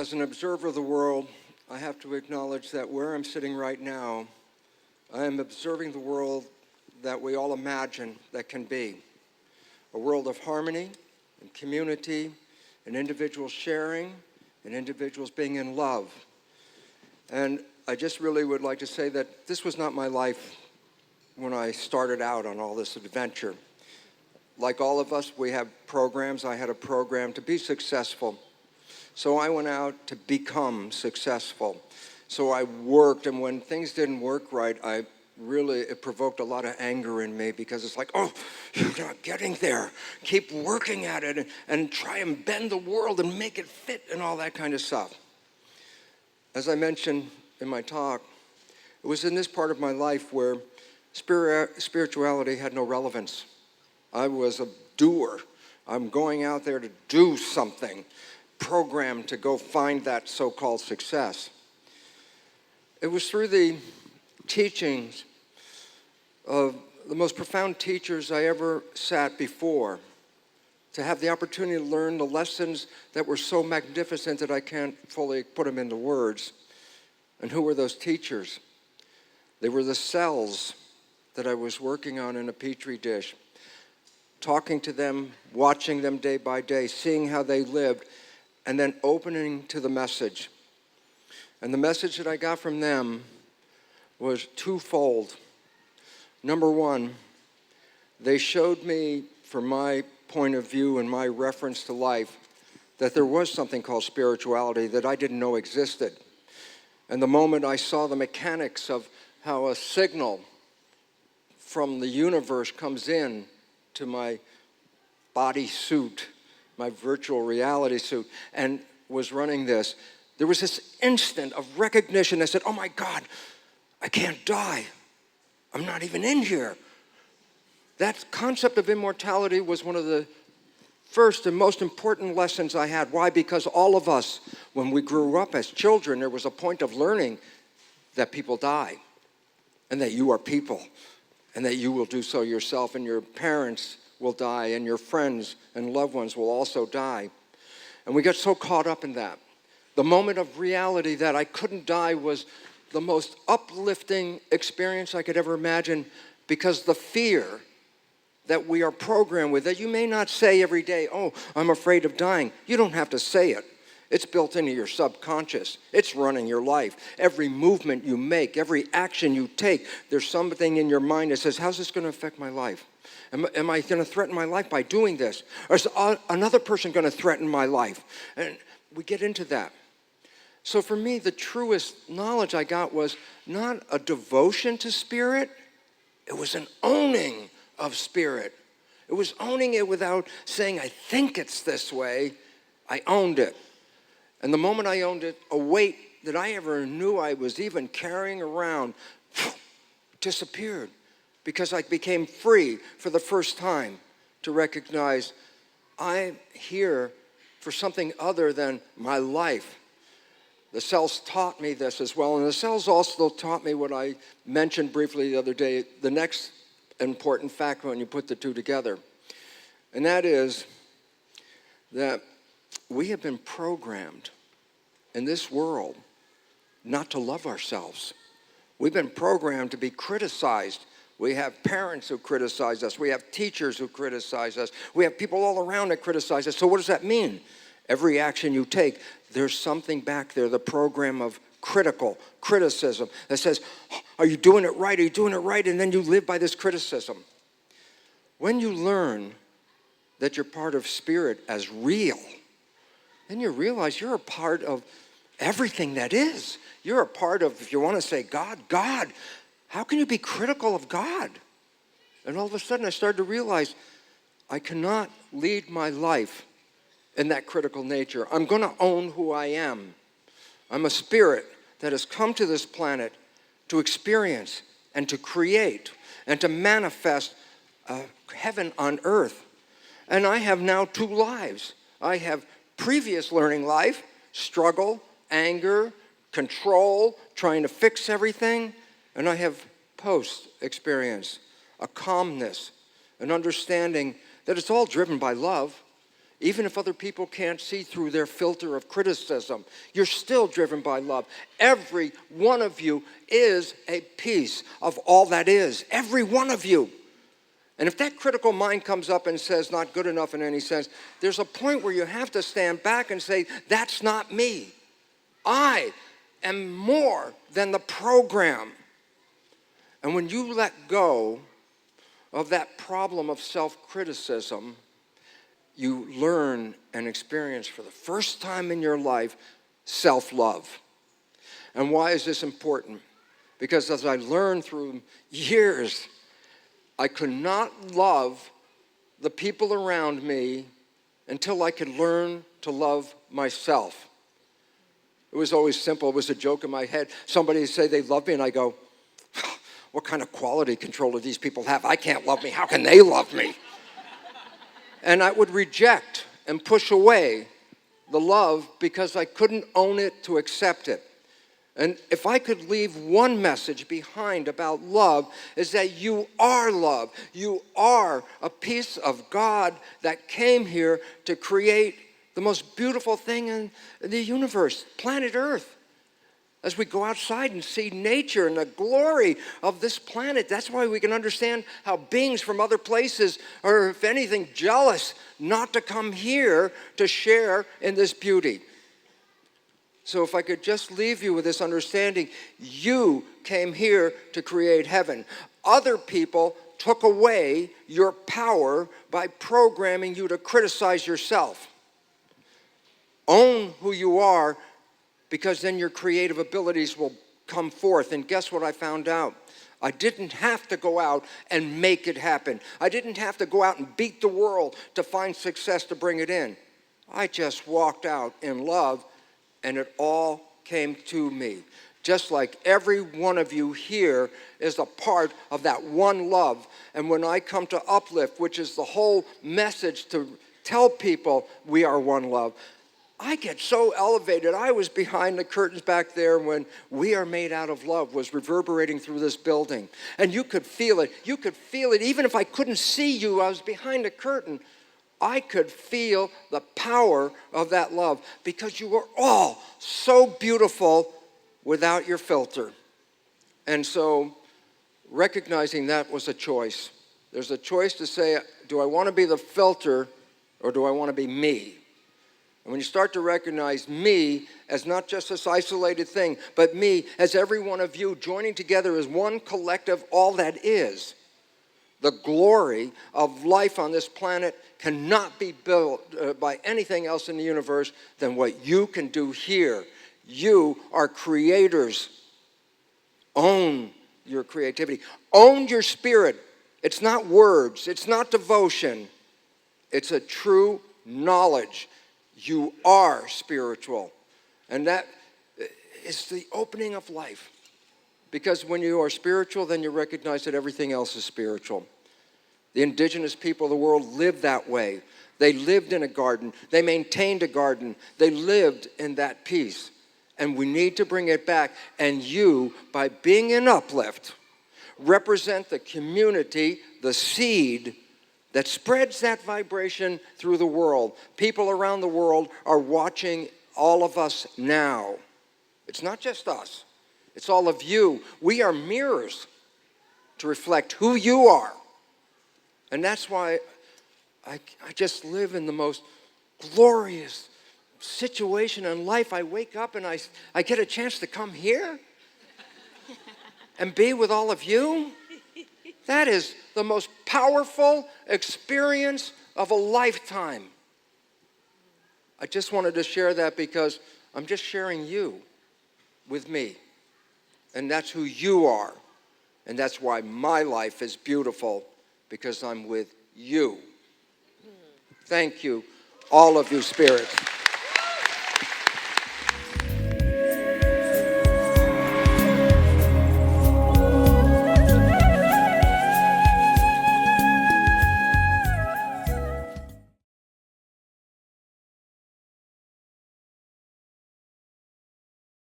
As an observer of the world, I have to acknowledge that where I'm sitting right now, I am observing the world that we all imagine that can be. A world of harmony and community and individuals sharing and individuals being in love. And I just really would like to say that this was not my life when I started out on all this adventure. Like all of us, we have programs. I had a program to be successful. So I went out to become successful. So I worked, and when things didn't work right, it provoked a lot of anger in me because it's like, oh, you're not getting there. Keep working at it and try and bend the world and make it fit and all that kind of stuff. As I mentioned in my talk, it was in this part of my life where spirituality had no relevance. I was a doer. I'm going out there to do something, programmed to go find that so-called success. It was through the teachings of the most profound teachers I ever sat before to have the opportunity to learn the lessons that were so magnificent that I can't fully put them into words. And who were those teachers? They were the cells that I was working on in a petri dish, talking to them, watching them day by day, seeing how they lived, and then opening to the message. And the message that I got from them was twofold. Number one, they showed me, from my point of view and my reference to life, that there was something called spirituality that I didn't know existed. And the moment I saw the mechanics of how a signal from the universe comes in to my body suit, my virtual reality suit, and was running this, there was this instant of recognition. I said, oh my God, I can't die. I'm not even in here. That concept of immortality was one of the first and most important lessons I had. Why? Because all of us, when we grew up as children, there was a point of learning that people die and that you are people and that you will do so yourself, and your parents will die and your friends and loved ones will also die. And we got so caught up in that. The moment of reality that I couldn't die was the most uplifting experience I could ever imagine, because the fear that we are programmed with, that you may not say every day, oh, I'm afraid of dying. You don't have to say it. It's built into your subconscious. It's running your life. Every movement you make, every action you take, there's something in your mind that says, how's this going to affect my life? Am I going to threaten my life by doing this? Or is another person going to threaten my life? And we get into that. So for me, the truest knowledge I got was not a devotion to spirit. It was an owning of spirit. It was owning it without saying, I think it's this way. I owned it. And the moment I owned it, a weight that I ever knew I was even carrying around disappeared, because I became free for the first time to recognize I'm here for something other than my life. The cells taught me this as well, and the cells also taught me what I mentioned briefly the other day, the next important fact when you put the two together. And that is that we have been programmed in this world not to love ourselves. We've been programmed to be criticized. We have parents who criticize us. We have teachers who criticize us. We have people all around that criticize us. So what does that mean? Every action you take, there's something back there, the program of criticism that says, are you doing it right? Are you doing it right? And then you live by this criticism. When you learn that you're part of spirit as real, then you realize you're a part of everything that is. You're a part of, if you want to say God, how can you be critical of God? And all of a sudden I started to realize I cannot lead my life in that critical nature. I'm going to own who I am. I'm a spirit that has come to this planet to experience and to create and to manifest heaven on earth. And I have now two lives. I have previous learning life, struggle, anger, control, trying to fix everything. And I have post experience, a calmness, an understanding that it's all driven by love. Even if other people can't see through their filter of criticism, you're still driven by love. Every one of you is a piece of all that is. Every one of you. And if that critical mind comes up and says not good enough in any sense, there's a point where you have to stand back and say, that's not me. I am more than the program. And when you let go of that problem of self-criticism, you learn and experience for the first time in your life self-love. And why is this important? Because as I learned through years, I could not love the people around me until I could learn to love myself. It was always simple. It was a joke in my head. Somebody would say they love me, and I go, what kind of quality control do these people have? I can't love me. How can they love me? And I would reject and push away the love because I couldn't own it to accept it. And if I could leave one message behind about love, is that you are love. You are a piece of God that came here to create the most beautiful thing in the universe, planet Earth. As we go outside and see nature and the glory of this planet, that's why we can understand how beings from other places are, if anything, jealous not to come here to share in this beauty. So if I could just leave you with this understanding, you came here to create heaven. Other people took away your power by programming you to criticize yourself. Own who you are, because then your creative abilities will come forth. And guess what I found out? I didn't have to go out and make it happen. I didn't have to go out and beat the world to find success to bring it in. I just walked out in love, and it all came to me. Just like every one of you here is a part of that one love. And when I come to Uplift, which is the whole message to tell people we are one love, I get so elevated. I was behind the curtains back there when "We Are Made Out of Love" was reverberating through this building. And you could feel it. You could feel it. Even if I couldn't see you, I was behind the curtain. I could feel the power of that love because you were all so beautiful without your filter. And so recognizing that was a choice. There's a choice to say, do I want to be the filter or do I want to be me? And when you start to recognize me as not just this isolated thing, but me as every one of you joining together as one collective, all that is, the glory of life on this planet cannot be built by anything else in the universe than what you can do here. You are creators. Own your creativity. Own your spirit. It's not words. It's not devotion. It's a true knowledge. You are spiritual. And that is the opening of life. Because when you are spiritual, then you recognize that everything else is spiritual. The indigenous people of the world lived that way. They lived in a garden. They maintained a garden. They lived in that peace. And we need to bring it back. And you, by being in Uplift, represent the community, the seed that spreads that vibration through the world. People around the world are watching all of us now. It's not just us. It's all of you. We are mirrors to reflect who you are. And that's why I just live in the most glorious situation in life. I wake up and I get a chance to come here and be with all of you. That is the most powerful experience of a lifetime. I just wanted to share that because I'm just sharing you with me. And that's who you are. And that's why my life is beautiful, because I'm with you. Thank you, all of you spirits.